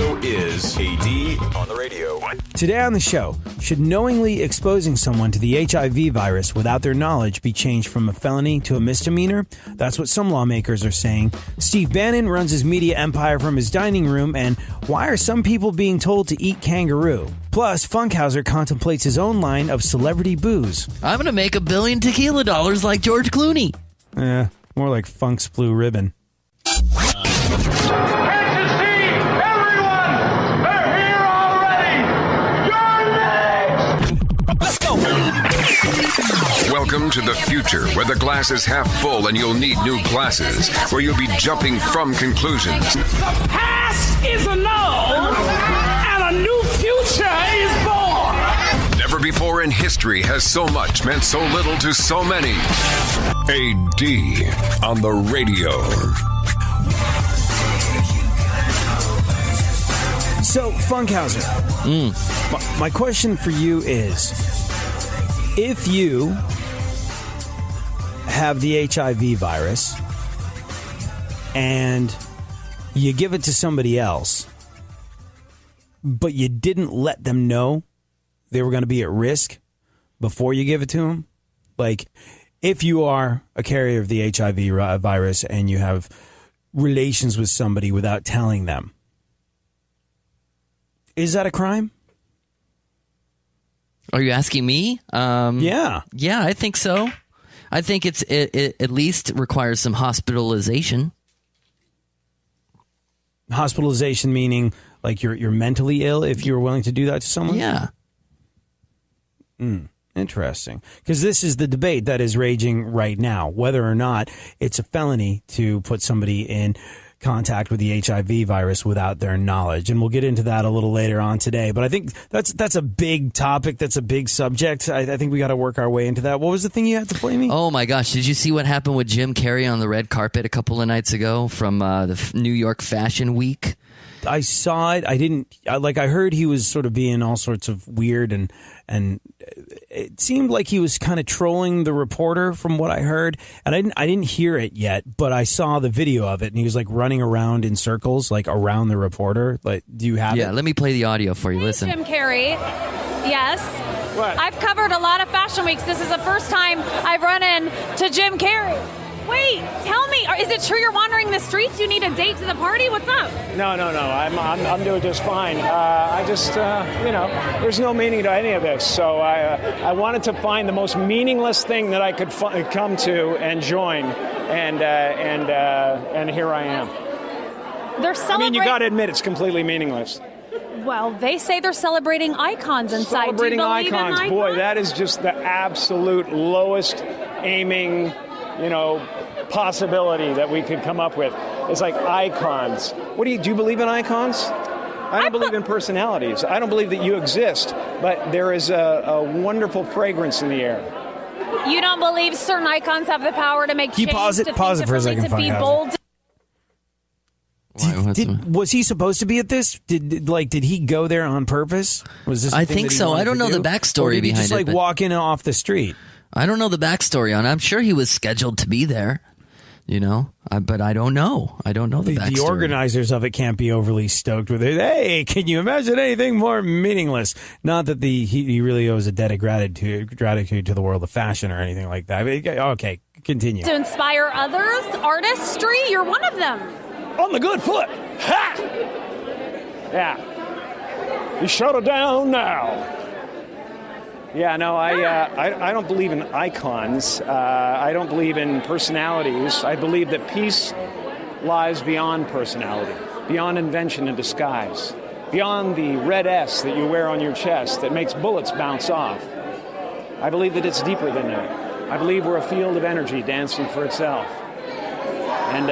show is AD on the radio. Today on the show, should knowingly exposing someone to the HIV virus without their knowledge be changed from a felony to a misdemeanor? That's what some lawmakers are saying. Steve Bannon runs his media empire from his dining room, and why are some people being told to eat kangaroo? Plus, Funkhouser contemplates his own line of celebrity booze. I'm going to make $1 billion tequila dollars like George Clooney. More like Funk's Blue Ribbon. Welcome to the future, where the glass is half full and you'll need new glasses, where you'll be jumping from conclusions. The past is annulled, and a new future is born. Never before in history has so much meant so little to so many. AD on the radio. So, Funkhouser, my question for you is, if you have the HIV virus and you give it to somebody else, but you didn't let them know they were going to be at risk before you give it to them, like if you are a carrier of the HIV virus and you have relations with somebody without telling them, is that a crime? Are you asking me? Yeah. Yeah, I think so. I think it at least requires some hospitalization. Hospitalization meaning like you're mentally ill if you're willing to do that to someone? Yeah. Interesting. Because this is the debate that is raging right now, whether or not it's a felony to put somebody in contact with the HIV virus without their knowledge. And we'll get into that a little later on today. But I think that's a big topic. That's a big subject. I think we got to work our way into that. What was the thing you had to play me? Oh, my gosh. Did you see what happened with Jim Carrey on the red carpet a couple of nights ago from the New York Fashion Week? I saw it. I heard he was sort of being all sorts of weird and it seemed like he was kind of trolling the reporter from what I heard. And I didn't hear it yet, but I saw the video of it and he was like running around in circles, like around the reporter. Like, do you have it? Yeah, let me play the audio for you. Listen. Jim Carrey. Yes. What? I've covered a lot of fashion weeks. This is the first time I've run into Jim Carrey. Wait, tell me, is it true you're wandering the streets? You need a date to the party? What's up? No. I'm doing just fine. I just, there's no meaning to any of this. So I wanted to find the most meaningless thing that I could come to and join, and here I am. They're celebrating. You got to admit it's completely meaningless. Well, they say they're celebrating icons inside. Celebrating Do you believe icons, in icons? boy, that is just the absolute lowest aiming, possibility that we could come up with. It's like icons. Do you believe in icons? I don't believe in personalities. I don't believe that you exist, but there is a wonderful fragrance in the air. You don't believe certain icons have the power to make change? Pause it for a second, to be Funkhouser. bold? Was he supposed to be at this? Did he go there on purpose? Was this? I think so. I don't know the backstory or did he behind just it. walk in off the street? I don't know the backstory on it. I'm sure he was scheduled to be there, but I don't know. I don't know the backstory. The organizers of it can't be overly stoked with it. Hey, can you imagine anything more meaningless? Not that he really owes a debt of gratitude to the world of fashion or anything like that. Okay, continue. To inspire others, artistry, you're one of them. On the good foot. Ha! Yeah. You shut her down now. Yeah, no, I don't believe in icons. I don't believe in personalities. I believe that peace lies beyond personality, beyond invention and disguise, beyond the red S that you wear on your chest that makes bullets bounce off. I believe that it's deeper than that. I believe we're a field of energy dancing for itself. And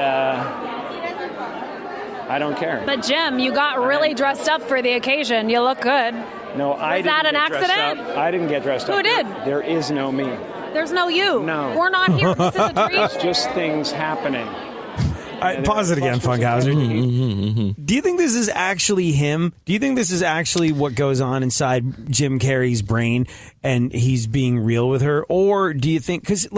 I don't care. But Jim, you got really dressed up for the occasion. You look good. No, I didn't. Was that an get dressed accident? up. I didn't get dressed up. Who did? There is no me. There's no you. No. We're not here. This is a dream. It's just things happening. Pause it again, Funkhouser. Do you think this is actually him? Do you think this is actually what goes on inside Jim Carrey's brain and he's being real with her? Or do you think, because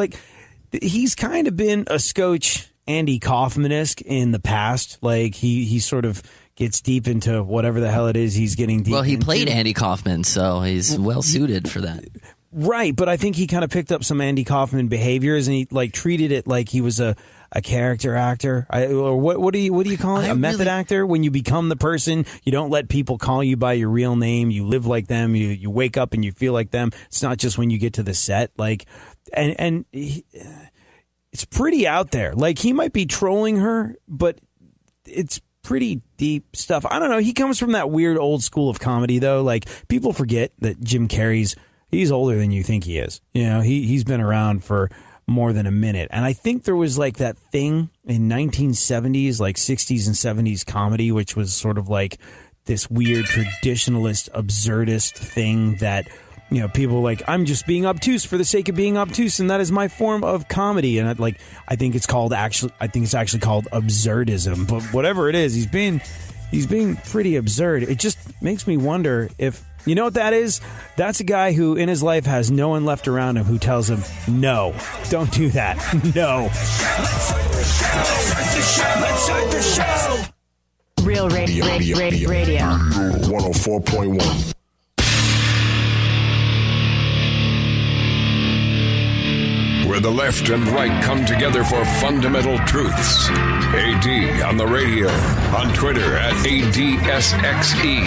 he's kind of been a scotch Andy Kaufman-esque in the past. Like he sort of gets deep into whatever the hell it is he's getting deep into. Well, he played Andy Kaufman, so he's well suited for that. Right, but I think he kind of picked up some Andy Kaufman behaviors, and he like treated it like he was a character actor. Or what do you call it? A method actor? When you become the person, you don't let people call you by your real name. You live like them. You wake up and you feel like them. It's not just when you get to the set. Like, and it's pretty out there. Like, he might be trolling her, but it's pretty deep stuff. I don't know. He comes from that weird old school of comedy, though. Like, people forget that Jim Carrey's he's older than you think he is. You know, he's been around for more than a minute. And I think there was like that thing in 1970s, like 60s and 70s comedy, which was sort of like this weird traditionalist, absurdist thing that, you know, people were like, I'm just being obtuse for the sake of being obtuse, and that is my form of comedy. And I think it's actually called absurdism. But whatever it is, he's being pretty absurd. It just makes me wonder if, you know what that is? That's a guy who in his life has no one left around him who tells him, no, don't do that. No. Real radio. 104.1. Where the left and right come together for fundamental truths. AD on the radio, on Twitter at ADSXE.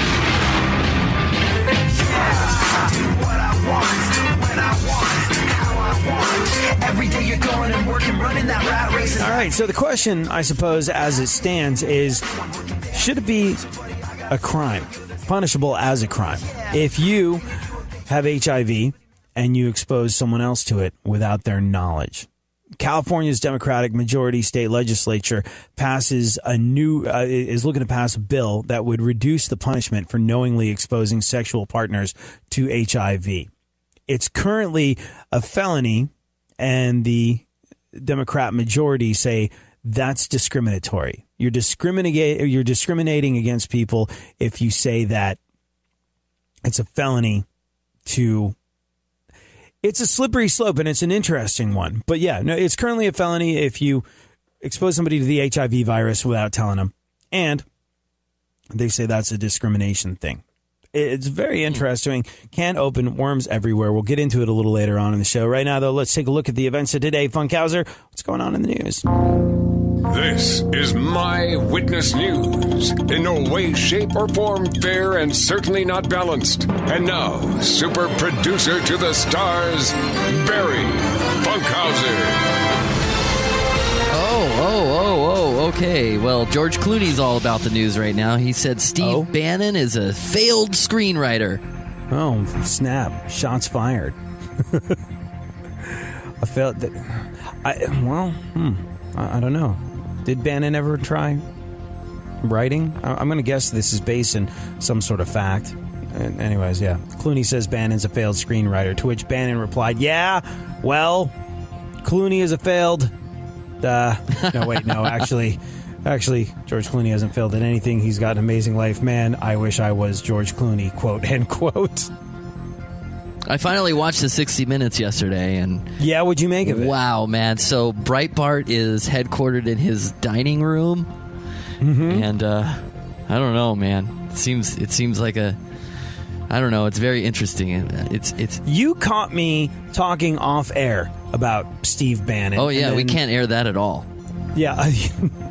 Every day you're going and working, running that rat race. All right, so the question, I suppose, as it stands is, should it be a crime, punishable as a crime, if you have HIV and you expose someone else to it without their knowledge? California's Democratic majority state legislature is looking to pass a bill that would reduce the punishment for knowingly exposing sexual partners to HIV. It's currently a felony, and the Democrat majority say that's discriminatory. You're discriminating against people if you say that it's a felony to... It's a slippery slope, and it's an interesting one. But yeah, no, it's currently a felony if you expose somebody to the HIV virus without telling them. And they say that's a discrimination thing. It's very interesting. Can open worms everywhere. We'll get into it a little later on in the show. Right now, though, let's take a look at the events of today. Funkhouser, what's going on in the news? This is My Witness News. In no way, shape, or form fair, and certainly not balanced. And now, super producer to the stars, Barry Funkhouser. Okay. Well, George Clooney's all about the news right now. He said Steve Bannon is a failed screenwriter. Oh, snap. Shots fired. I felt that... I don't know. Did Bannon ever try writing? I'm going to guess this is based in some sort of fact. Anyways, yeah. Clooney says Bannon's a failed screenwriter, to which Bannon replied, yeah, well, Clooney is a failed... no, actually, George Clooney hasn't failed at anything. He's got an amazing life. Man, I wish I was George Clooney, quote, end quote. I finally watched the 60 Minutes yesterday, and... Yeah, what'd you make of it? Wow, man. So Breitbart is headquartered in his dining room, and I don't know, man. It seems like a... I don't know. It's very interesting. It's. You caught me talking off air about Steve Bannon. Oh yeah, we can't air that at all. Yeah,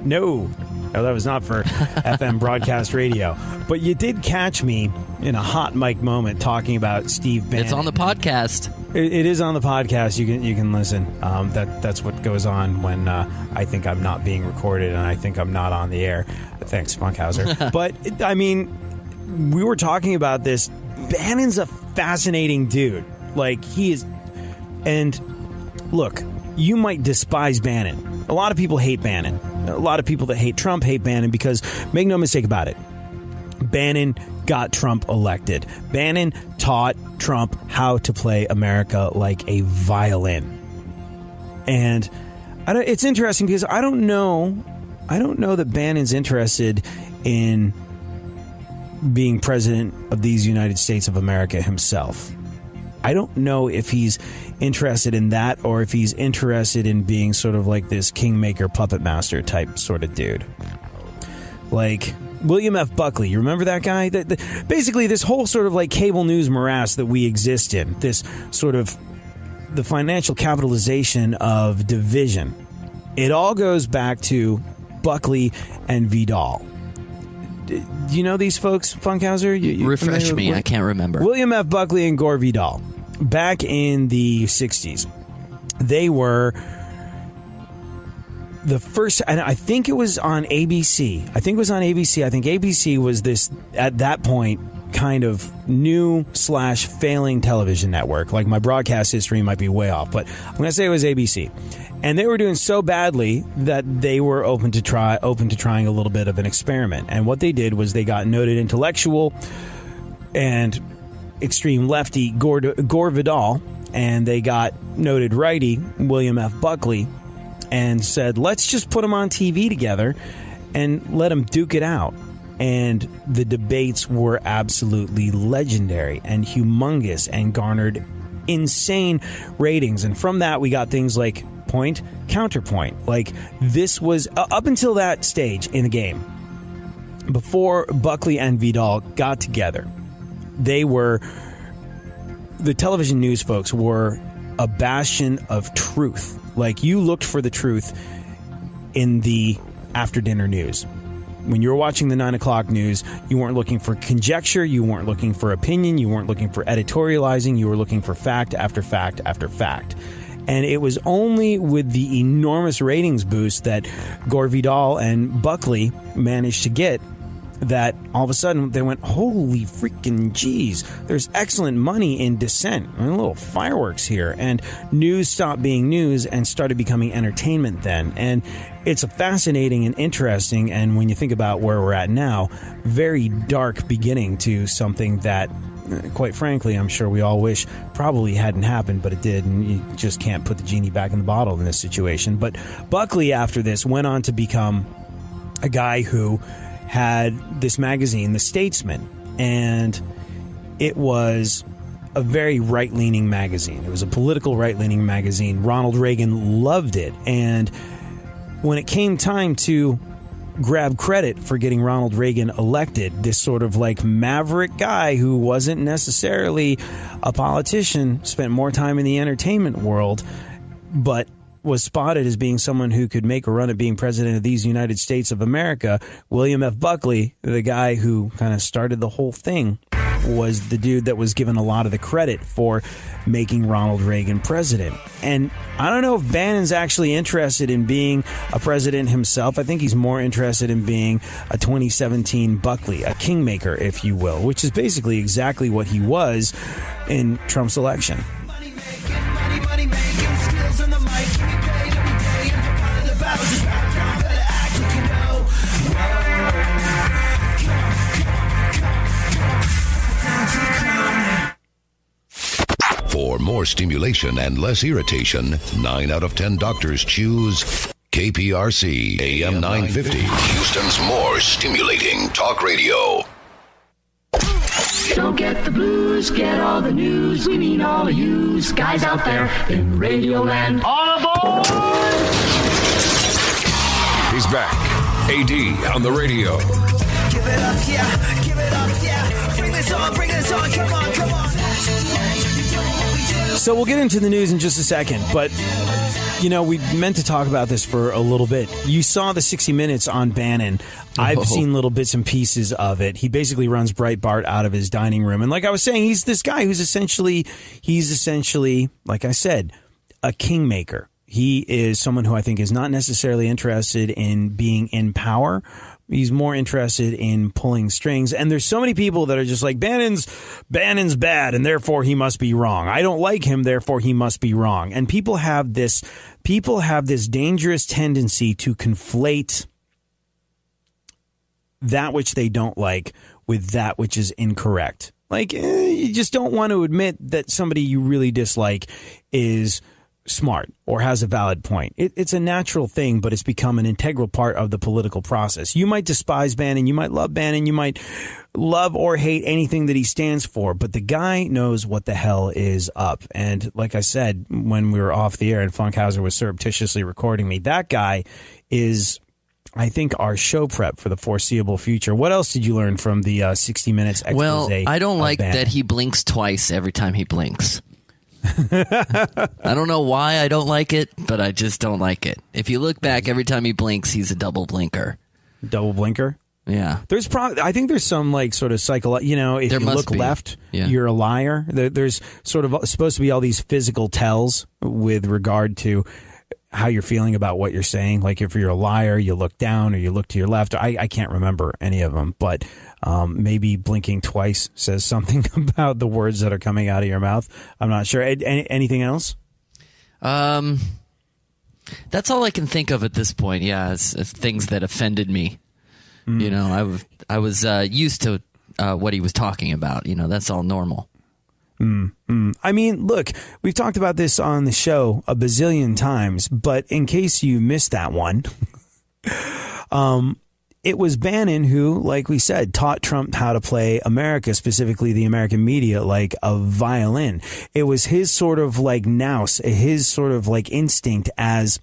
no, that was not for FM broadcast radio. But you did catch me in a hot mic moment talking about Steve Bannon. It's on the podcast. It is on the podcast. You can listen. That's what goes on when I think I'm not being recorded and I think I'm not on the air. Thanks, Funkhouser. But I mean, we were talking about this. Bannon's a fascinating dude. Like, he is. And look, you might despise Bannon. A lot of people hate Bannon. A lot of people that hate Trump hate Bannon because, make no mistake about it, Bannon got Trump elected. Bannon taught Trump how to play America like a violin. And it's interesting because I don't know that Bannon's interested in being president of these United States of America himself. I don't know if he's interested in that or if he's interested in being sort of like this kingmaker puppet master type sort of dude. Like, William F. Buckley, you remember that guy? Basically, this whole sort of like cable news morass that we exist in, this sort of the financial capitalization of division, it all goes back to Buckley and Vidal. Do you know these folks, Funkhouser? Refresh me, I can't remember. William F. Buckley and Gore Vidal. Back in the 60s, they were the first, and I think it was on ABC. I think ABC was this, at that point, kind of new/failing television network. Like, my broadcast history might be way off, but I'm going to say it was ABC. And they were doing so badly that they were open to trying a little bit of an experiment. And what they did was they got noted intellectual and extreme lefty Gore Vidal, and they got noted righty William F. Buckley, and said, let's just put them on TV together and let them duke it out. And the debates were absolutely legendary and humongous and garnered insane ratings. And from that, we got things like point, counterpoint. Like, this was up until that stage in the game, before Buckley and Vidal got together, the television news folks were a bastion of truth. Like, you looked for the truth in the after dinner news. When you were watching the 9 o'clock news, you weren't looking for conjecture, you weren't looking for opinion, you weren't looking for editorializing, you were looking for fact after fact after fact. And it was only with the enormous ratings boost that Gore Vidal and Buckley managed to get that all of a sudden they went, holy freaking jeez, there's excellent money in dissent. A little fireworks here. And news stopped being news and started becoming entertainment then. And it's a fascinating and interesting, and when you think about where we're at now, very dark beginning to something that, quite frankly, I'm sure we all wish probably hadn't happened, but it did, and you just can't put the genie back in the bottle in this situation. But Buckley, after this, went on to become a guy who had this magazine, The Statesman, and it was a very right-leaning magazine. It was a political right-leaning magazine. Ronald Reagan loved it, and when it came time to grab credit for getting Ronald Reagan elected, this sort of like maverick guy who wasn't necessarily a politician, spent more time in the entertainment world, but was spotted as being someone who could make a run at being president of these United States of America. William F. Buckley, the guy who kind of started the whole thing, was the dude that was given a lot of the credit for making Ronald Reagan president. And I don't know if Bannon's actually interested in being a president himself. I think he's more interested in being a 2017 Buckley, a kingmaker, if you will, which is basically exactly what he was in Trump's election. For more stimulation and less irritation, 9 out of 10 doctors choose KPRC AM 950, Houston's more stimulating talk radio. Don't get the blues, get all the news. We mean all of you guys out there in Radio Land. All aboard! He's back. AD on the radio. Give it up, yeah. Give it up, yeah. Bring this on. Come on, come on. So we'll get into the news in just a second, but, you know, we meant to talk about this for a little bit. You saw the 60 Minutes on Bannon. I've seen little bits and pieces of it. He basically runs Breitbart out of his dining room. And like I was saying, he's this guy who's essentially, like I said, a kingmaker. He is someone who I think is not necessarily interested in being in power. He's more interested in pulling strings. And there's so many people that are just like, Bannon's bad, and therefore he must be wrong. I don't like him, therefore he must be wrong. And people have this dangerous tendency to conflate that which they don't like with that which is incorrect. Like, you just don't want to admit that somebody you really dislike is smart or has a valid point. It's a natural thing, but it's become an integral part of the political process. You might despise Bannon, you might love Bannon, you might love or hate anything that he stands for, but the guy knows what the hell is up. And like I said, when we were off the air and Funkhouser was surreptitiously recording me, that guy is I think, our show prep for the foreseeable future. What else did you learn from the 60 Minutes expose? Well, I don't like Bannon? that he blinks twice every time he blinks. I don't know why I don't like it, but I just don't like it. If you look back, every time he blinks, he's a double blinker. Double blinker? Yeah. I think there's some like sort of if you look left, you're a liar. There's sort of supposed to be all these physical tells with regard to how you're feeling about what you're saying. Like if you're a liar, you look down or you look to your left. I can't remember any of them, but maybe blinking twice says something about the words that are coming out of your mouth. I'm not sure. Anything else? That's all I can think of at this point. Yeah, it's things that offended me. You know, I was used to what he was talking about. You know, that's all normal. I mean, look, we've talked about this on the show a bazillion times, but in case you missed that one, it was Bannon who, like we said, taught Trump how to play America, specifically the American media, like a violin. It was his sort of like nous, his sort of like instinct as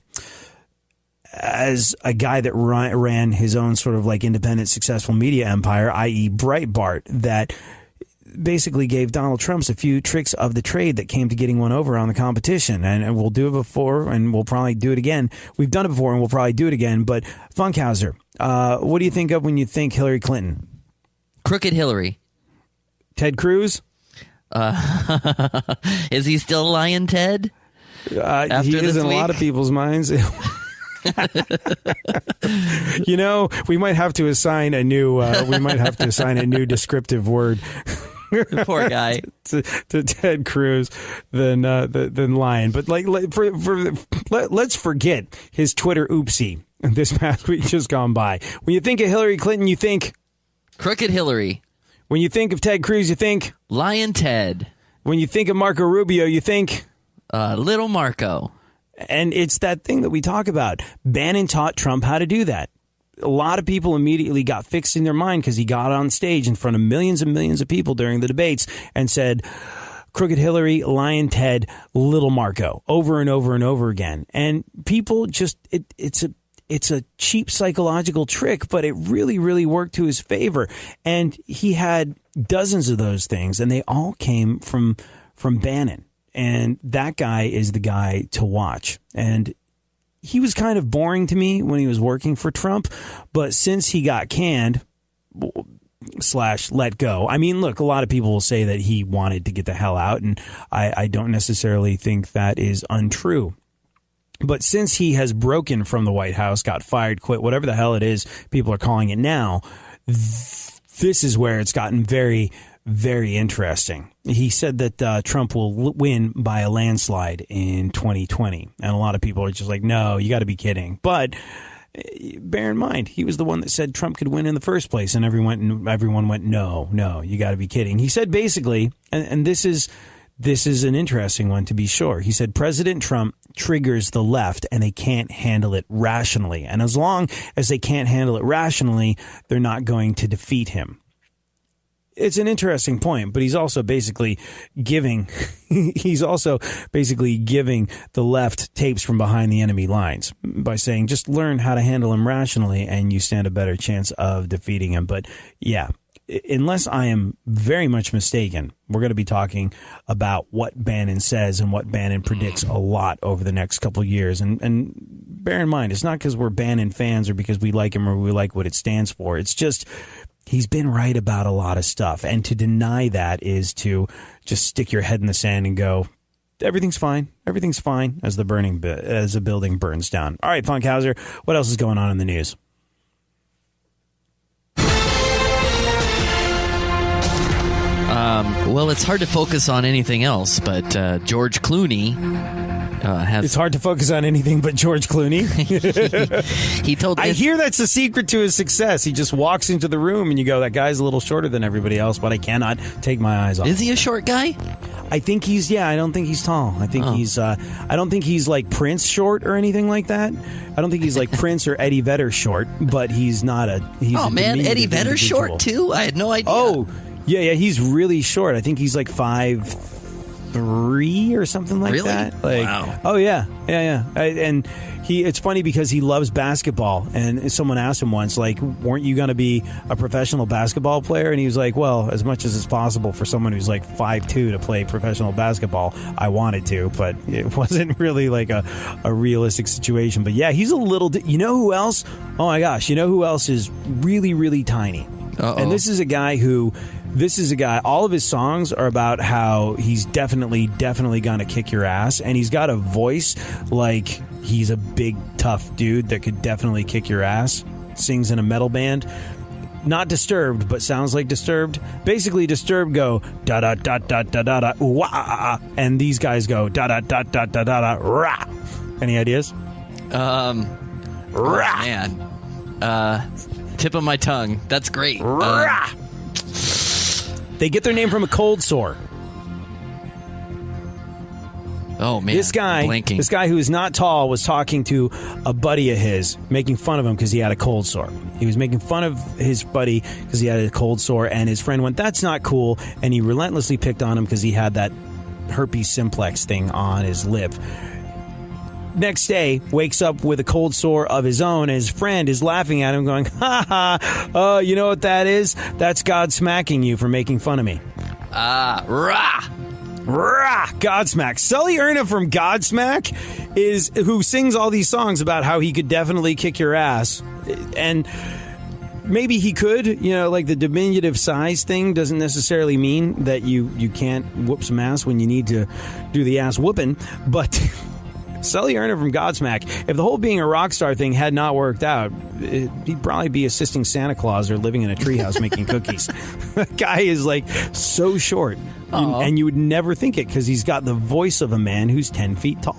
a guy that ran his own sort of like independent, successful media empire, i.e. Breitbart, that basically gave Donald Trump a few tricks of the trade that came to getting one over on the competition. And we'll do it before, and we'll probably do it again. We've done it before, and we'll probably do it again. But Funkhouser, what do you think of when you think Hillary Clinton? Crooked Hillary. Ted Cruz? Is he still lying, Ted? He is in a lot of people's minds. You know, we might have to assign a new descriptive word. Poor guy. to Ted Cruz than lying. But let's forget his Twitter oopsie this past week just gone by. When you think of Hillary Clinton, you think Crooked Hillary. When you think of Ted Cruz, you think Lying Ted. When you think of Marco Rubio, you think Little Marco. And it's that thing that we talk about. Bannon taught Trump how to do that. A lot of people immediately got fixed in their mind because he got on stage in front of millions and millions of people during the debates and said, Crooked Hillary, Lying Ted, Little Marco, over and over and over again. And people just, it's a cheap psychological trick, but it really, really worked to his favor. And he had dozens of those things, and they all came from Bannon. And that guy is the guy to watch. And he was kind of boring to me when he was working for Trump. But since he got canned / let go, I mean, look, a lot of people will say that he wanted to get the hell out. And I don't necessarily think that is untrue. But since he has broken from the White House, got fired, quit, whatever the hell it is people are calling it now, this is where it's gotten very, very interesting. He said that Trump will win by a landslide in 2020. And a lot of people are just like, no, you got to be kidding. But bear in mind, he was the one that said Trump could win in the first place. And everyone went, no, you got to be kidding. He said basically, and this is an interesting one to be sure. He said President Trump triggers the left and they can't handle it rationally. And as long as they can't handle it rationally, they're not going to defeat him. It's an interesting point, but he's also basically giving the left tapes from behind the enemy lines by saying just learn how to handle him rationally and you stand a better chance of defeating him. But yeah, unless I am very much mistaken, we're going to be talking about what Bannon says and what Bannon predicts a lot over the next couple of years. And bear in mind, it's not because we're Bannon fans or because we like him or we like what it stands for. It's just he's been right about a lot of stuff. And to deny that is to just stick your head in the sand and go, everything's fine. Everything's fine as a building burns down. All right, Funkhouser, what else is going on in the news? Well, it's hard to focus on anything else, but George Clooney has... It's hard to focus on anything but George Clooney? He told... I hear that's the secret to his success. He just walks into the room and you go, that guy's a little shorter than everybody else, but I cannot take my eyes off. Is he a short guy? I think he's, I don't think he's tall. I think I don't think he's like Prince short or anything like that. I don't think he's like Prince or Eddie Vedder short, but he's not a... Eddie Vedder short too? I had no idea. Oh, yeah, he's really short. I think he's like 5'3" 3 or something like Really? that. Like, wow. Oh yeah. And it's funny because he loves basketball. And someone asked him once, like, weren't you going to be a professional basketball player? And he was like, well, as much as it's possible for someone who's like 5'2" to play professional basketball, I wanted to, but it wasn't really like a realistic situation. But yeah, he's a little. You know who else? Oh my gosh! You know who else is really, really tiny? Uh-oh. And this is a guy. All of his songs are about how he's definitely gonna kick your ass, and he's got a voice like he's a big, tough dude that could definitely kick your ass. Sings in a metal band. Not Disturbed, but sounds like Disturbed. Basically, Disturbed go da da da da da da da wah, and these guys go da da da da da da da rah. Any ideas? Rah. Man. Tip of my tongue. That's great. They get their name from a cold sore. Oh man, This guy who is not tall was talking to a buddy of his, making fun of him because he had a cold sore. He was making fun of his buddy because he had a cold sore, and his friend went, "That's not cool," and he relentlessly picked on him because he had that herpes simplex thing on his lip. Next day, wakes up with a cold sore of his own, and his friend is laughing at him, going, "Ha ha! Oh, you know what that is? That's God smacking you for making fun of me." Rah. Rah! Godsmack. Sully Erna from Godsmack is who sings all these songs about how he could definitely kick your ass. And maybe he could, like the diminutive size thing doesn't necessarily mean that you can't whoop some ass when you need to do the ass whooping. But Sully Erna from Godsmack, if the whole being a rock star thing had not worked out, he'd probably be assisting Santa Claus or living in a treehouse making cookies. That guy is like so short. And you would never think it because he's got the voice of a man who's 10 feet tall.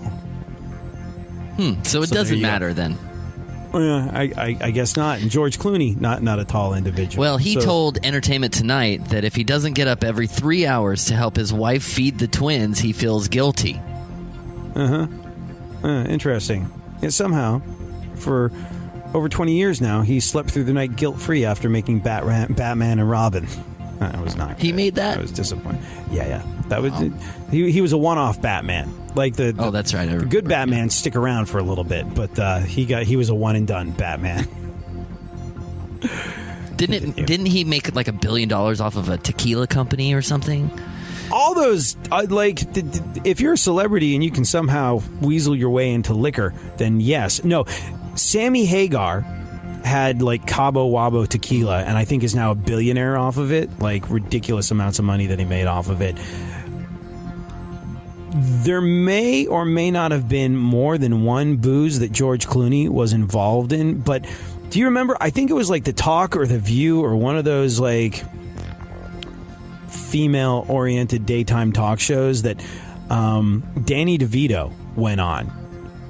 So it doesn't matter then. I guess not. And George Clooney, not a tall individual. Well, he told Entertainment Tonight that if he doesn't get up every 3 hours to help his wife feed the twins, he feels guilty. Interesting. Yet somehow, for over 20 years now, he slept through the night guilt-free after making Batman and Robin. That was not good. He made that? I was disappointed. Yeah. That was he was a one-off Batman. Like that's right. The good Batman stick around for a little bit, but he was a one-and-done Batman. Didn't he make like $1 billion off of a tequila company or something? All those, if you're a celebrity and you can somehow weasel your way into liquor, then yes. No, Sammy Hagar had like Cabo Wabo tequila, and I think is now a billionaire off of it. Like ridiculous amounts of money that he made off of it. There may or may not have been more than one booze that George Clooney was involved in, but do you remember? I think it was like The Talk or The View or one of those like female-oriented daytime talk shows that Danny DeVito went on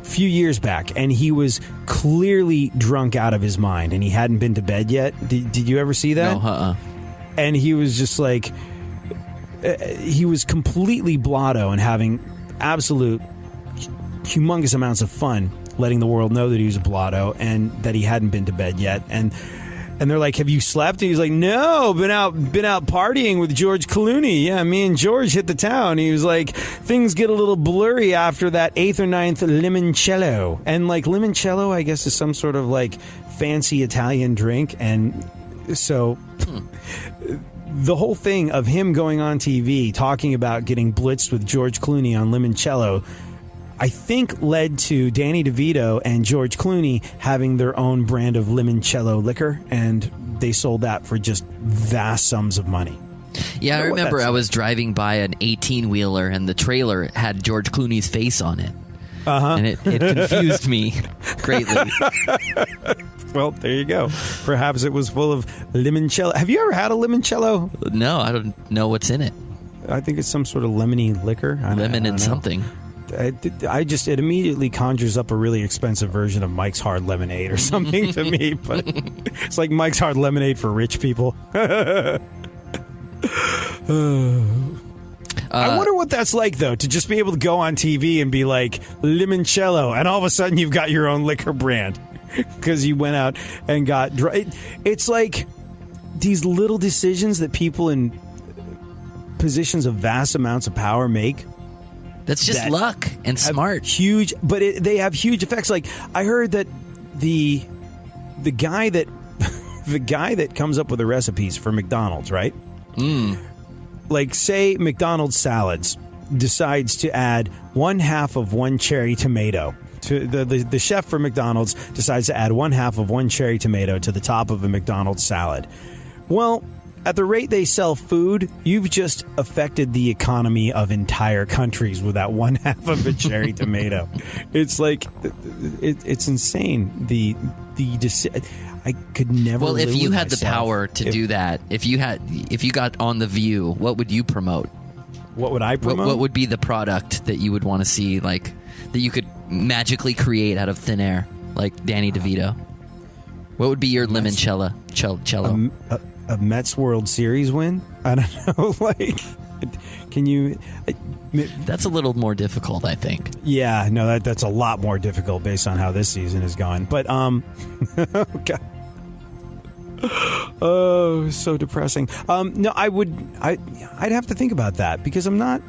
a few years back, and he was clearly drunk out of his mind, and he hadn't been to bed yet. Did you ever see that? No, And he was just like, he was completely blotto and having absolute humongous amounts of fun, letting the world know that he was a blotto and that he hadn't been to bed yet. And they're like, "Have you slept?" And he's like, "No, been out partying with George Clooney. Yeah, me and George hit the town." He was like, "Things get a little blurry after that 8th or 9th limoncello." And like limoncello, I guess, is some sort of like fancy Italian drink. And so the whole thing of him going on TV talking about getting blitzed with George Clooney on limoncello, I think led to Danny DeVito and George Clooney having their own brand of limoncello liquor, and they sold that for just vast sums of money. Yeah, I remember I was driving by an 18-wheeler, and the trailer had George Clooney's face on it. And it confused me greatly. Well, there you go. Perhaps it was full of limoncello. Have you ever had a limoncello? No, I don't know what's in it. I think it's some sort of lemony liquor. Lemon and something. It immediately conjures up a really expensive version of Mike's Hard Lemonade or something to me, but it's like Mike's Hard Lemonade for rich people. I wonder what that's like, though, to just be able to go on TV and be like, limoncello, and all of a sudden you've got your own liquor brand because you went out and got it's like these little decisions that people in positions of vast amounts of power make That's just that luck and smart. Huge, but they have huge effects. Like I heard that the guy that the guy that comes up with the recipes for McDonald's, right? Like say McDonald's salads decides to add 1/2 of one cherry tomato. To the chef for McDonald's decides to add 1/2 of one cherry tomato to the top of a McDonald's salad. Well, at the rate they sell food, you've just affected the economy of entire countries with that 1/2 of a cherry tomato. It's like it's insane. I could never. Well, if live you with had the myself. power to do that, if you got on The View, what would you promote? What would I promote? What would be the product that you would want to see, like that you could magically create out of thin air, like Danny DeVito? What would be your limoncello? A Mets World Series win? I don't know. Like, can you? That's a little more difficult, I think. Yeah, no, that's a lot more difficult based on how this season has gone. But oh God. Oh, so depressing. No, I'd have to think about that because I'm not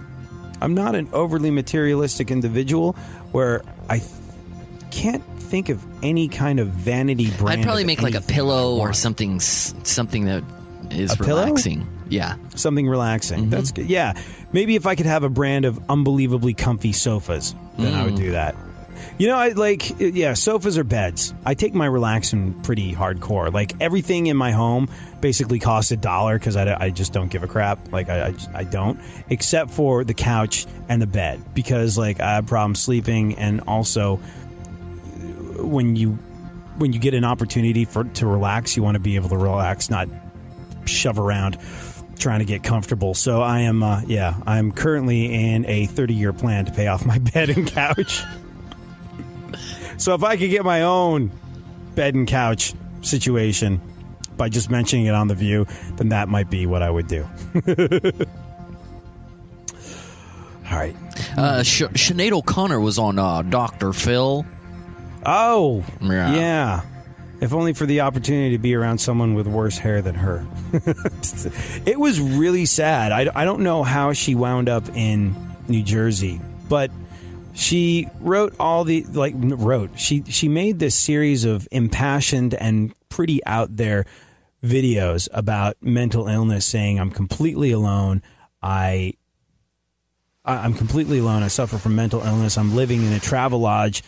an overly materialistic individual where I can't think of any kind of vanity brand. I'd probably make like a pillow or something that is a relaxing. Pillow? Yeah. Something relaxing. That's good. Yeah. Maybe if I could have a brand of unbelievably comfy sofas, then I would do that. You know, sofas or beds. I take my relaxing pretty hardcore. Like, everything in my home basically costs $1 because I just don't give a crap. Like, I don't. Except for the couch and the bed. Because, like, I have problems sleeping. And also, when you get an opportunity to relax, you want to be able to relax, not shove around trying to get comfortable. So I am, I'm currently in a 30-year plan to pay off my bed and couch. So if I could get my own bed and couch situation by just mentioning it on The View, then that might be what I would do. All right. Sinead O'Connor was on Dr. Phil. Oh, yeah. If only for the opportunity to be around someone with worse hair than her. It was really sad. I don't know how she wound up in New Jersey, but she wrote she made this series of impassioned and pretty out there videos about mental illness, saying I'm completely alone. I'm completely alone. I suffer from mental illness. I'm living in a travel lodge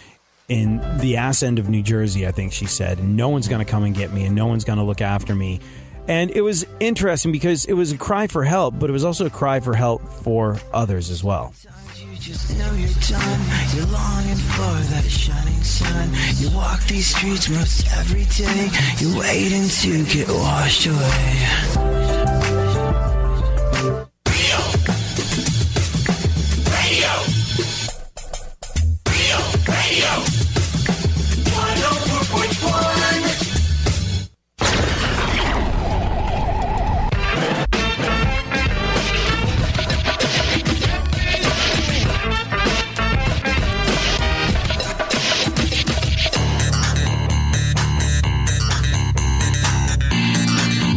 in the ass end of New Jersey, I think she said, and no one's going to come and get me, and no one's going to look after me. And it was interesting because it was a cry for help, but it was also a cry for help for others as well. You just know you're done. You're longing for that shining sun. You walk these streets most every day. You're waiting to get washed away. Radio 104.1.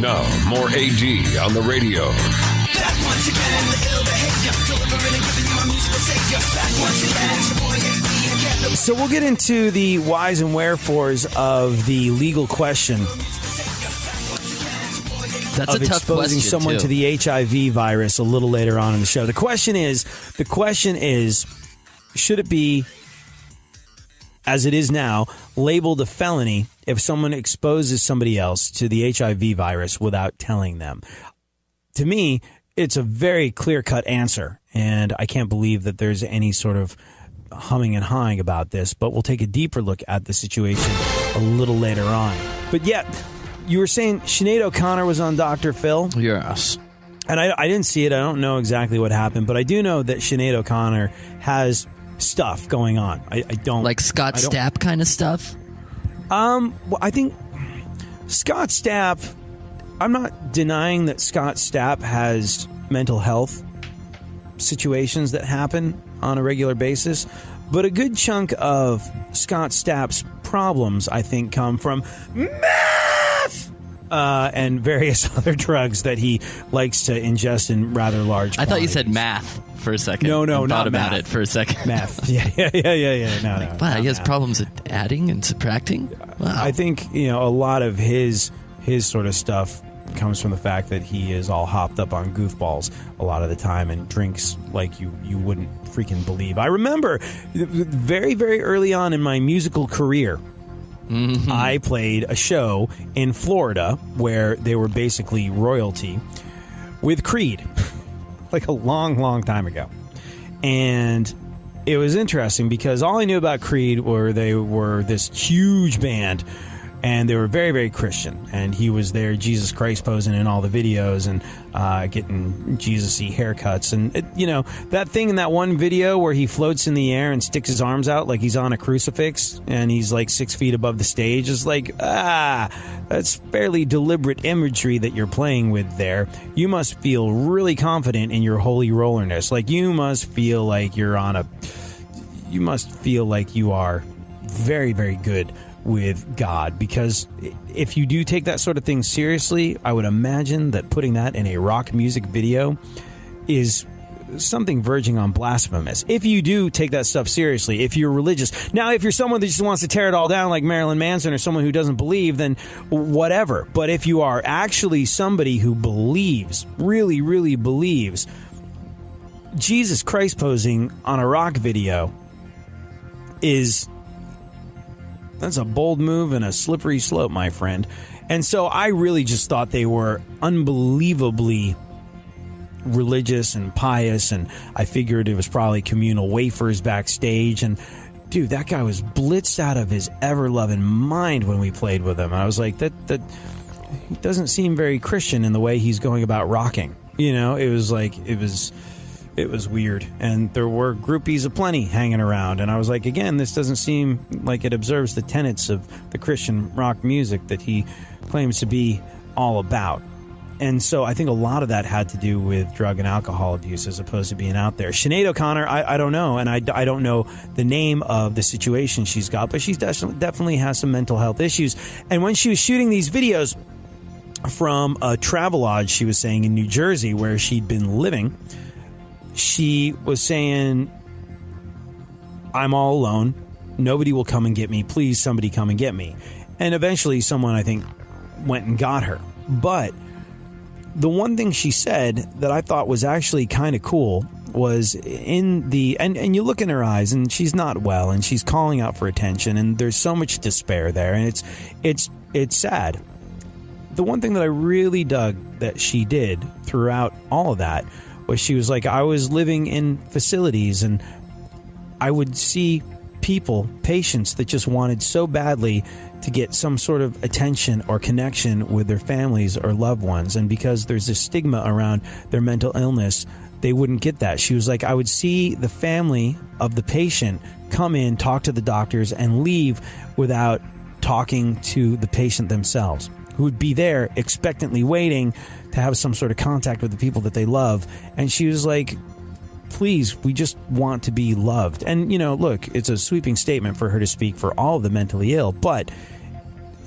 Now, more AD on the radio. Back once again, the ill behavior, delivering and giving you my musical savior. Back once again, it's your boy AD again. So we'll get into the whys and wherefores of the legal question That's of a tough exposing question, someone too. to the HIV virus a little later on in the show. The question is, should it be, as it is now, labeled a felony if someone exposes somebody else to the HIV virus without telling them? To me, it's a very clear-cut answer, and I can't believe that there's any sort of humming and hawing about this, but we'll take a deeper look at the situation a little later on. But yeah, you were saying Sinead O'Connor was on Dr. Phil? Yes. And I didn't see it. I don't know exactly what happened, but I do know that Sinead O'Connor has stuff going on. I don't... Like Scott Stapp kind of stuff? Well, I think Scott Stapp... I'm not denying that Scott Stapp has mental health situations that happen on a regular basis, but a good chunk of Scott Stapp's problems, I think, come from meth. and various other drugs that he likes to ingest in rather large I thought you quantities. said math for a second. No, and not thought about math. it for a second. Math. Yeah. No. Wow, he has math. problems at adding and subtracting? Wow. I think, a lot of his sort of stuff comes from the fact that he is all hopped up on goofballs a lot of the time and drinks like you wouldn't freaking believe. I remember very, very early on in my musical career, I played a show in Florida where they were basically royalty with Creed, like a long, long time ago. And it was interesting because all I knew about Creed were they were this huge band, and they were very, very Christian. And he was there, Jesus Christ posing in all the videos and getting Jesus-y haircuts. And, that thing in that one video where he floats in the air and sticks his arms out like he's on a crucifix and he's like 6 feet above the stage is like, that's fairly deliberate imagery that you're playing with there. You must feel really confident in your holy rollerness. Like, you must feel like you are very, very good with God, because if you do take that sort of thing seriously, I would imagine that putting that in a rock music video is something verging on blasphemous. If you do take that stuff seriously, if you're religious. Now, if you're someone that just wants to tear it all down like Marilyn Manson or someone who doesn't believe, then whatever. But if you are actually somebody who believes, really, really believes, Jesus Christ posing on a rock video that's a bold move and a slippery slope, my friend. And so I really just thought they were unbelievably religious and pious, and I figured it was probably communal wafers backstage. And dude, that guy was blitzed out of his ever-loving mind when we played with him. And I was like, that he doesn't seem very Christian in the way he's going about rocking. It was weird, and there were groupies aplenty hanging around, and I was like, again, this doesn't seem like it observes the tenets of the Christian rock music that he claims to be all about. And so I think a lot of that had to do with drug and alcohol abuse as opposed to being out there. Sinead O'Connor, I don't know, and I don't know the name of the situation she's got, but she definitely has some mental health issues. And when she was shooting these videos from a Travelodge, she was saying, in New Jersey, where she'd been living, she was saying, I'm all alone. Nobody will come and get me. Please, somebody come and get me. And eventually someone, I think, went and got her. But the one thing she said that I thought was actually kind of cool was and you look in her eyes and she's not well and she's calling out for attention and there's so much despair there and it's sad. The one thing that I really dug that she did throughout all of that was she was like, I was living in facilities and I would see patients that just wanted so badly to get some sort of attention or connection with their families or loved ones. And because there's a stigma around their mental illness, they wouldn't get that. She was like, I would see the family of the patient come in, talk to the doctors, and leave without talking to the patient themselves, who would be there expectantly waiting to have some sort of contact with the people that they love. And she was like, please, we just want to be loved. And, look, it's a sweeping statement for her to speak for all of the mentally ill, but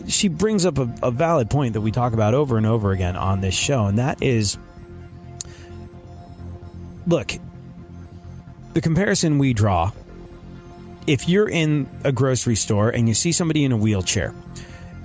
she brings up a valid point that we talk about over and over again on this show, and that is, look, the comparison we draw, if you're in a grocery store and you see somebody in a wheelchair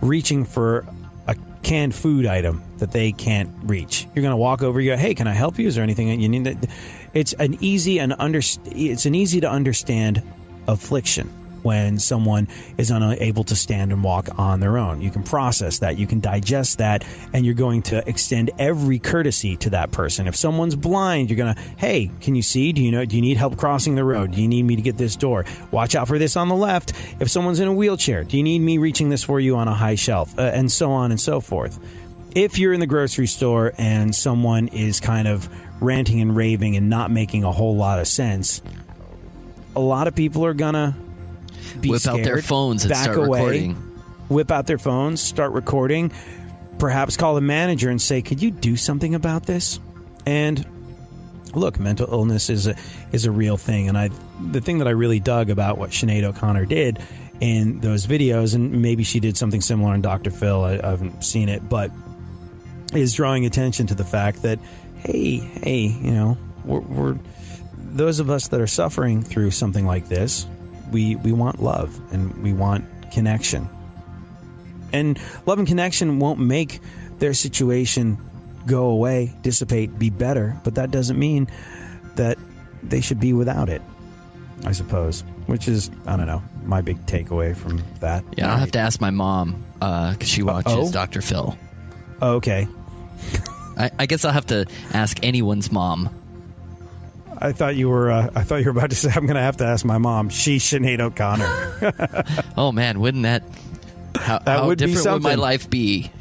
reaching for a canned food item that they can't reach, you're going to walk over, you go, hey, can I help you? Is there anything that you need? It's an easy to understand affliction when someone is unable to stand and walk on their own. You can process that, you can digest that, and you're going to extend every courtesy to that person. If someone's blind, you're going to, hey, can you see? Do you need help crossing the road? Do you need me to get this door? Watch out for this on the left. If someone's in a wheelchair, do you need me reaching this for you on a high shelf? And so on and so forth. If you're in the grocery store and someone is kind of ranting and raving and not making a whole lot of sense, a lot of people are going to whip out their phones and start recording. Whip out their phones, start recording, perhaps call the manager and say, could you do something about this? And look, mental illness is a real thing. And the thing that I really dug about what Sinead O'Connor did in those videos, and maybe she did something similar on Dr. Phil. I haven't seen it, but is drawing attention to the fact that, hey, we're those of us that are suffering through something like this, we want love and we want connection. And love and connection won't make their situation go away, dissipate, be better, but that doesn't mean that they should be without it, I suppose, which is, I don't know, my big takeaway from that. Yeah, I'll have to ask my mom because she watches Dr. Phil. Oh, okay. I guess I'll have to ask anyone's mom. I thought you were about to say, I'm going to have to ask my mom. She's Sinead O'Connor. Oh, man, wouldn't that... How would different be would my life be?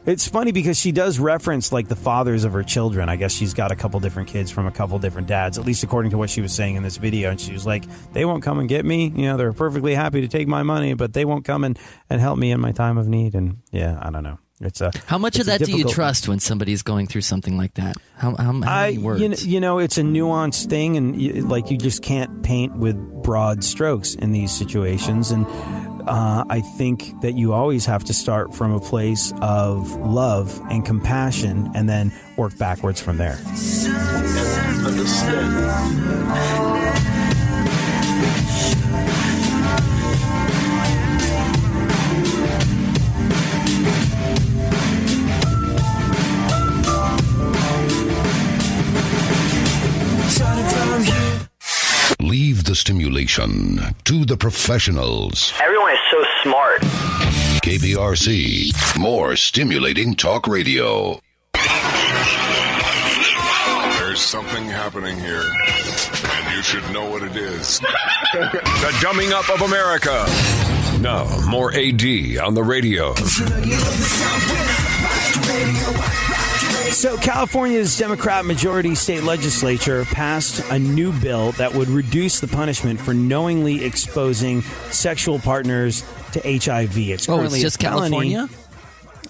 It's funny because she does reference like the fathers of her children. I guess she's got a couple different kids from a couple different dads, at least according to what she was saying in this video. And she was like, they won't come and get me. They're perfectly happy to take my money, but they won't come and help me in my time of need. And yeah, I don't know. How much of that do you trust when somebody's going through something like that? How many words? It's a nuanced thing, and you just can't paint with broad strokes in these situations. And I think that you always have to start from a place of love and compassion, and then work backwards from there. Leave the stimulation to the professionals. Everyone is so smart. KPRC, more stimulating talk radio. There's something happening here, and you should know what it is. The dumbing up of America. Now, more AD on the radio. So California's Democrat majority state legislature passed a new bill that would reduce the punishment for knowingly exposing sexual partners to HIV. It's currently just California?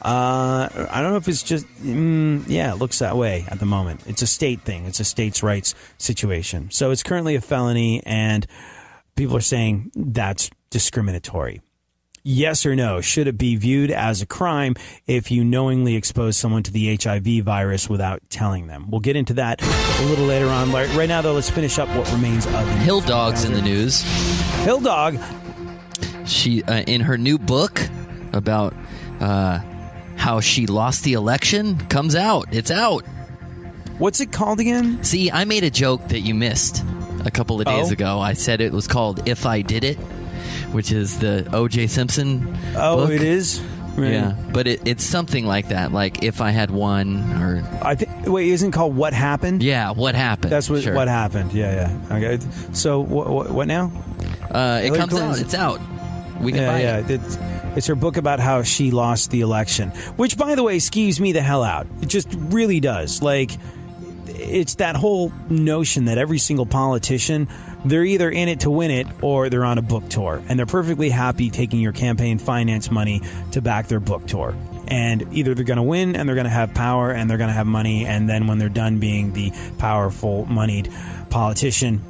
I don't know if it's just... it looks that way at the moment. It's a state thing. It's a states' rights situation. So it's currently a felony, and people are saying that's discriminatory. Yes or no? Should it be viewed as a crime if you knowingly expose someone to the HIV virus without telling them? We'll get into that a little later on. Right now, though, let's finish up what remains of it. Hill Dog's in the news. Hill Dog. She, in her new book about how she lost the election, comes out. It's out. What's it called again? See, I made a joke that you missed a couple of days ago. I said it was called If I Did It, which is the O.J. Simpson book. It is? Right. Yeah, but it's something like that, like If I Had Won, or... isn't it called What Happened? Yeah, What Happened. That's sure. What Happened, yeah. Okay. So, what now? It comes out. It's out. We can buy it. It's her book about how she lost the election, which, by the way, skews me the hell out. It just really does. Like, it's that whole notion that every single politician... they're either in it to win it or they're on a book tour. And they're perfectly happy taking your campaign finance money to back their book tour. And either they're going to win and they're going to have power and they're going to have money. And then when they're done being the powerful, moneyed politician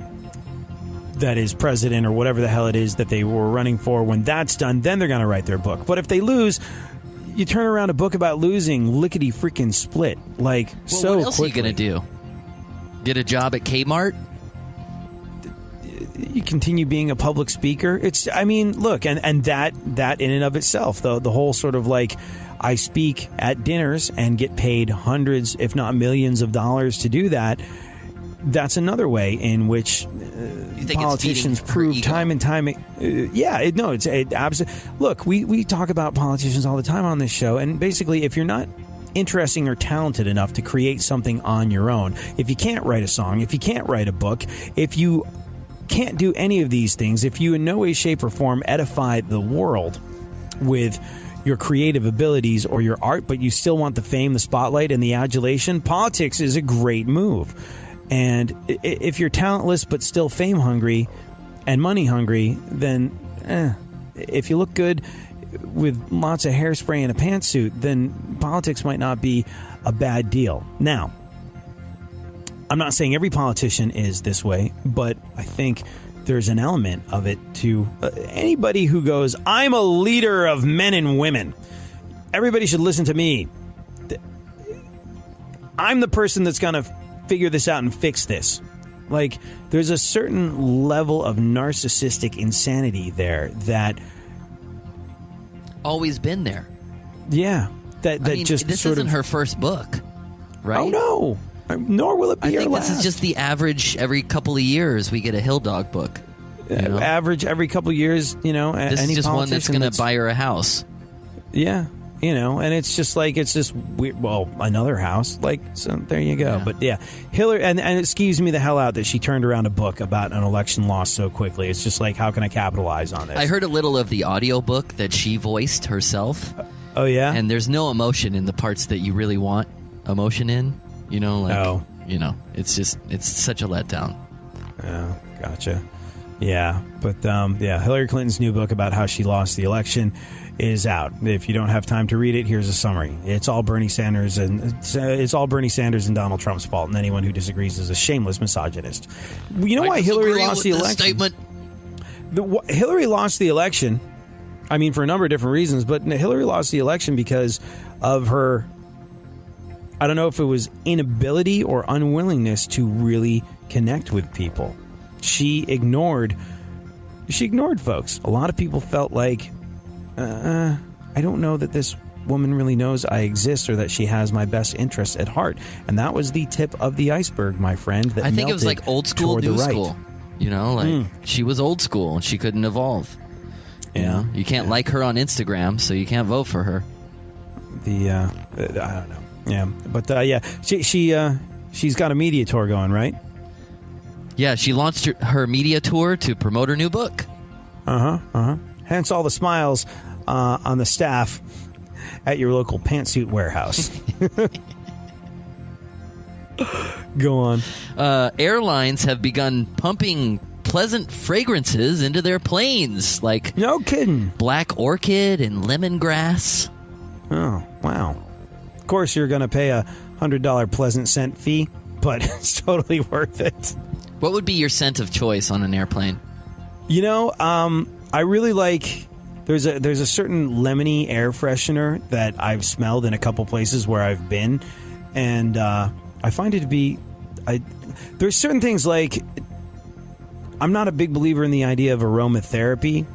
that is president or whatever the hell it is that they were running for, when that's done, then they're going to write their book. But if they lose... you turn around a book about losing lickety freaking split. Like, so what else quickly. are you going to do? Get a job at Kmart? You continue being a public speaker. Look, and that in and of itself, the whole sort of like, I speak at dinners and get paid hundreds, if not millions of dollars to do that. That's another way in which politicians prove time and time. It's absolutely. Look, we talk about politicians all the time on this show, and basically, if you're not interesting or talented enough to create something on your own, if you can't write a song, if you can't write a book, if you can't do any of these things, if you in no way, shape, or form edify the world with your creative abilities or your art, but you still want the fame, the spotlight, and the adulation, politics is a great move. And if you're talentless but still fame hungry and money hungry, then if you look good with lots of hairspray and a pantsuit, then politics might not be a bad deal. Now, I'm not saying every politician is this way, but I think there's an element of it to anybody who goes, I'm a leader of men and women. Everybody should listen to me. I'm the person that's going to figure this out and fix this. Like, there's a certain level of narcissistic insanity there that... Always been there. Yeah. That I mean, just this sort isn't of... her first book, right? Oh, no. Nor will it be her last. This is just the average. Every couple of years, we get a Hill Dog book. Average every couple of years, This is just one that's going to buy her a house. Yeah. And it's just like, it's just weird. Well, another house. Like, so there you go. Yeah. But yeah, Hillary, and it skeeves me the hell out that she turned around a book about an election loss so quickly. It's just like, how can I capitalize on this? I heard a little of the audiobook that she voiced herself. Oh, yeah? And there's no emotion in the parts that you really want emotion in. It's such a letdown. Oh, gotcha. Yeah. But, Hillary Clinton's new book about how she lost the election is out. If you don't have time to read it, here's a summary. It's all Bernie Sanders and Donald Trump's fault, and anyone who disagrees is a shameless misogynist. You know why Hillary lost the election? Statement. Hillary lost the election, I mean, for a number of different reasons, but Hillary lost the election because of her, I don't know if it was inability or unwillingness to really connect with people. She ignored folks. A lot of people felt like, I don't know that this woman really knows I exist or that she has my best interests at heart. And that was the tip of the iceberg, my friend. That I think it was like old school, new school. She was old school and she couldn't evolve. You can't like her on Instagram, so you can't vote for her. I don't know. Yeah, but she's got a media tour going, right? Yeah, she launched her media tour to promote her new book. Hence all the smiles on the staff at your local pantsuit warehouse. Go on. Airlines have begun pumping pleasant fragrances into their planes, like no kidding, black orchid and lemongrass. Oh, wow. Of course, you're going to pay a $100 pleasant scent fee, but it's totally worth it. What would be your scent of choice on an airplane? I really like... There's a certain lemony air freshener that I've smelled in a couple places where I've been, and I find it to be... there's certain things like... I'm not a big believer in the idea of aromatherapy,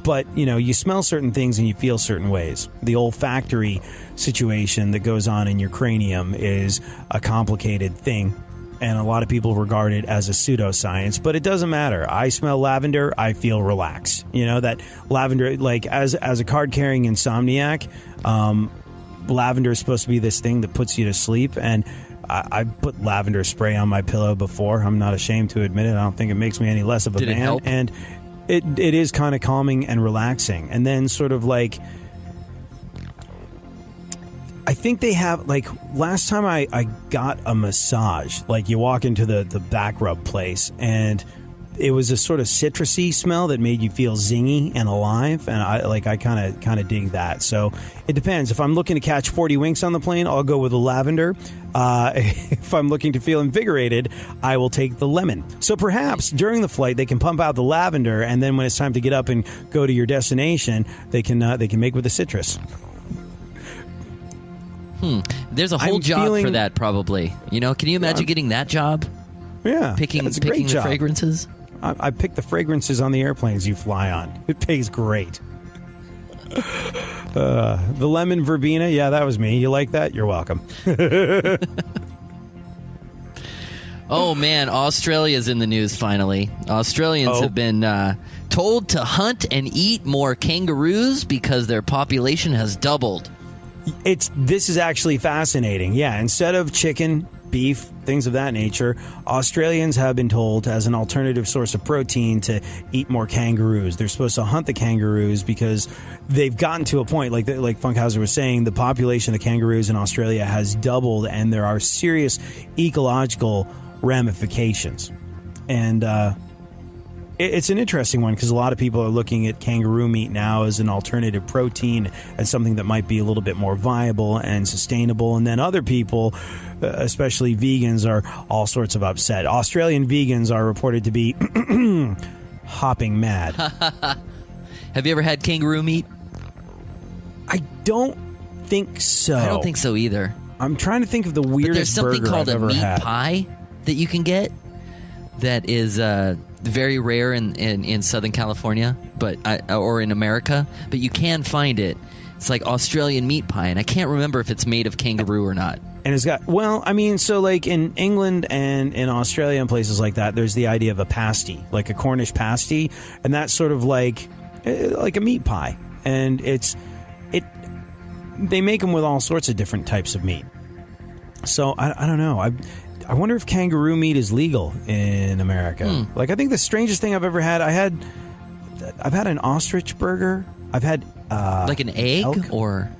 but, you smell certain things and you feel certain ways. The olfactory situation that goes on in your cranium is a complicated thing, and a lot of people regard it as a pseudoscience, but it doesn't matter. I smell lavender, I feel relaxed. That lavender, like as a card-carrying insomniac, lavender is supposed to be this thing that puts you to sleep, and I put lavender spray on my pillow before. I'm not ashamed to admit it. I don't think it makes me any less of a man. Did it help? And it is kind of calming and relaxing. And then sort of like, I think they have, like, last time I got a massage, like you walk into the back rub place and it was a sort of citrusy smell that made you feel zingy and alive, and I kind of dig that. So it depends. If I'm looking to catch 40 winks on the plane, I'll go with the lavender. If I'm looking to feel invigorated, I will take the lemon. So perhaps during the flight they can pump out the lavender, and then when it's time to get up and go to your destination, they can make with the citrus. There's a whole job for that, probably. Can you imagine getting that job? Yeah, picking the fragrances. I pick the fragrances on the airplanes you fly on. It pays great. The lemon verbena, yeah, that was me. You like that? You're welcome. Oh, man, Australia's in the news finally. Australians have been told to hunt and eat more kangaroos because their population has doubled. This is actually fascinating. Yeah, instead of chicken, beef, things of that nature, Australians have been told as an alternative source of protein to eat more kangaroos. They're supposed to hunt the kangaroos because they've gotten to a point, like Funkhouser was saying, the population of kangaroos in Australia has doubled, and there are serious ecological ramifications. And It's an interesting one because a lot of people are looking at kangaroo meat now as an alternative protein, as something that might be a little bit more viable and sustainable. And then other people, especially vegans, are all sorts of upset. Australian vegans are reported to be hopping mad. Have you ever had kangaroo meat? I don't think so. I don't think so either. I'm trying to think of the weirdest burger I've ever had. There's something called a meat pie that you can get that is very rare in Southern California, or in America, but you can find it. It's like Australian meat pie, and I can't remember if it's made of kangaroo or not. And it's got, well, I mean, so like in England and in Australia and places like that, there's the idea of a pasty, like a Cornish pasty, and that's sort of like a meat pie, and they make them with all sorts of different types of meat. So I don't know. I wonder if kangaroo meat is legal in America. Like, I think the strangest thing I've ever had, I've had an ostrich burger. I've had like an egg elk. or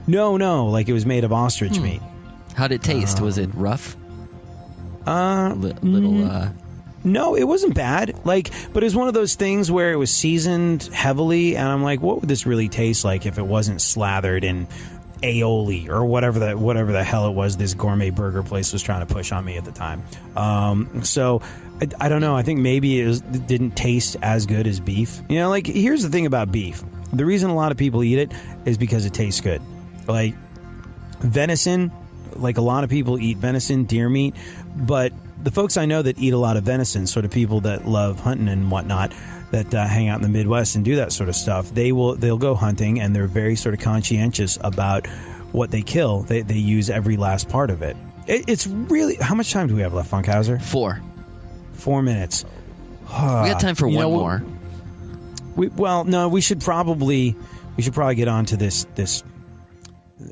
no, like it was made of ostrich meat. How'd it taste? Was it rough? No, it wasn't bad. Like, but it was one of those things where it was seasoned heavily, and I'm like, what would this really taste like if it wasn't slathered in aioli or whatever the hell it was this gourmet burger place was trying to push on me at the time. So I don't know. I think maybe it didn't taste as good as beef. You know, like, here's the thing about beef. The reason a lot of people eat it is because it tastes good. Like venison, like a lot of people eat venison, deer meat, but the folks I know that eat a lot of venison, sort of people that love hunting and whatnot, that hang out in the Midwest and do that sort of stuff, they'll go hunting, and they're very sort of conscientious about what they kill. They use every last part of it. It's really... How much time do we have left, Funkhouser? 4 minutes. We got time for one more. We should probably get on to this.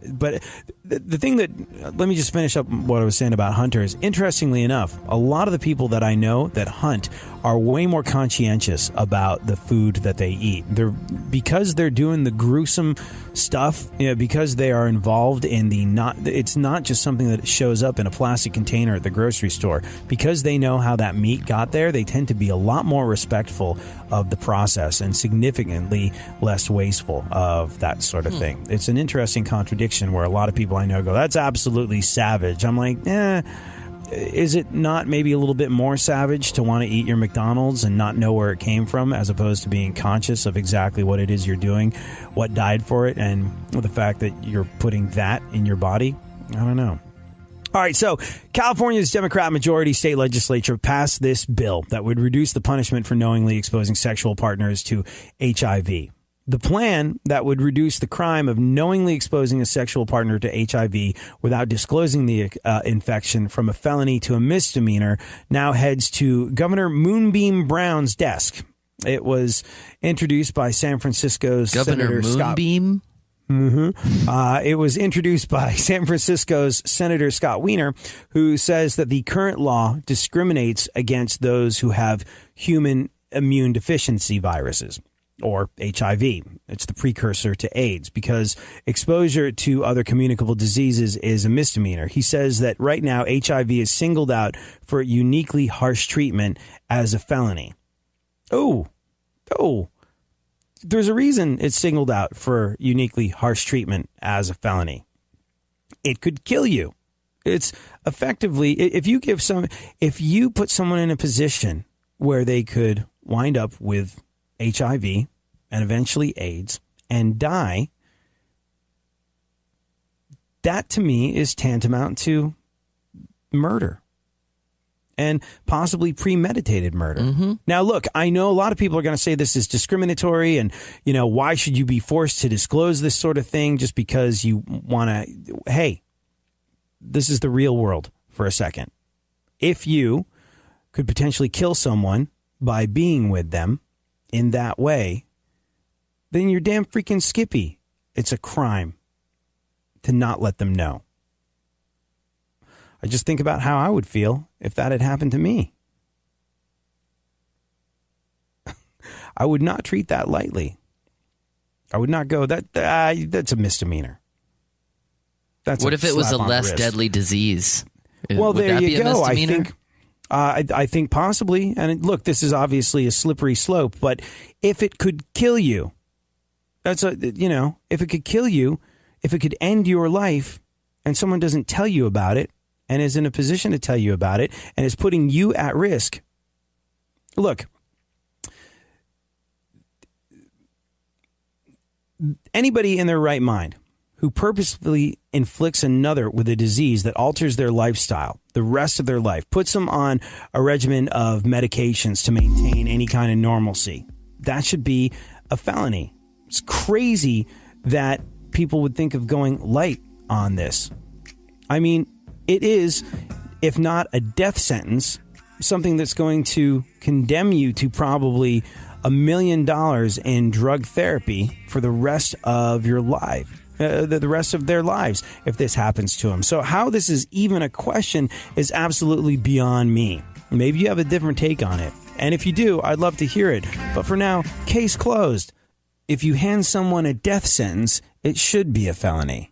But the thing that... Let me just finish up what I was saying about hunters. Interestingly enough, a lot of the people that I know that hunt are way more conscientious about the food that they eat. Because they're doing the gruesome stuff, because they are involved in it's not just something that shows up in a plastic container at the grocery store. Because they know how that meat got there, they tend to be a lot more respectful of the process and significantly less wasteful of that sort of thing. It's an interesting contradiction where a lot of people I know go, that's absolutely savage. I'm like, is it not maybe a little bit more savage to want to eat your McDonald's and not know where it came from, as opposed to being conscious of exactly what it is you're doing, what died for it, and the fact that you're putting that in your body? I don't know. All right, so California's Democrat majority state legislature passed this bill that would reduce the punishment for knowingly exposing sexual partners to HIV. The plan that would reduce the crime of knowingly exposing a sexual partner to HIV without disclosing the infection from a felony to a misdemeanor now heads to Governor Moonbeam Brown's desk. It was introduced by San Francisco's Governor Senator Moonbeam? It was introduced by San Francisco's Senator Scott Wiener, who says that the current law discriminates against those who have human immune deficiency viruses, or HIV. It's the precursor to AIDS, because exposure to other communicable diseases is a misdemeanor. He says that right now HIV is singled out for uniquely harsh treatment as a felony. Oh, there's a reason it's singled out for uniquely harsh treatment as a felony. It could kill you. It's effectively, if you put someone in a position where they could wind up with HIV and eventually AIDS and die, that to me is tantamount to murder. And possibly premeditated murder. Now, look, I know a lot of people are going to say this is discriminatory, and, why should you be forced to disclose this sort of thing just because you want to? Hey, this is the real world for a second. If you could potentially kill someone by being with them in that way, then you're damn freaking skippy. It's a crime to not let them know. I just think about how I would feel if that had happened to me. I would not treat that lightly. I would not go, that's a misdemeanor. What if it was a less deadly disease? Well, there you go. I think possibly. And look, this is obviously a slippery slope, but if it could kill you, if it could kill you, if it could end your life and someone doesn't tell you about it and is in a position to tell you about it and is putting you at risk. Look, anybody in their right mind who purposefully inflicts another with a disease that alters their lifestyle the rest of their life, puts them on a regimen of medications to maintain any kind of normalcy, that should be a felony. It's crazy that people would think of going light on this. I mean, it is, if not a death sentence, something that's going to condemn you to probably $1 million in drug therapy for the rest of your life. The rest of their lives if this happens to them. So how this is even a question is absolutely beyond me. Maybe you have a different take on it. And if you do, I'd love to hear it. But for now, case closed. If you hand someone a death sentence, it should be a felony.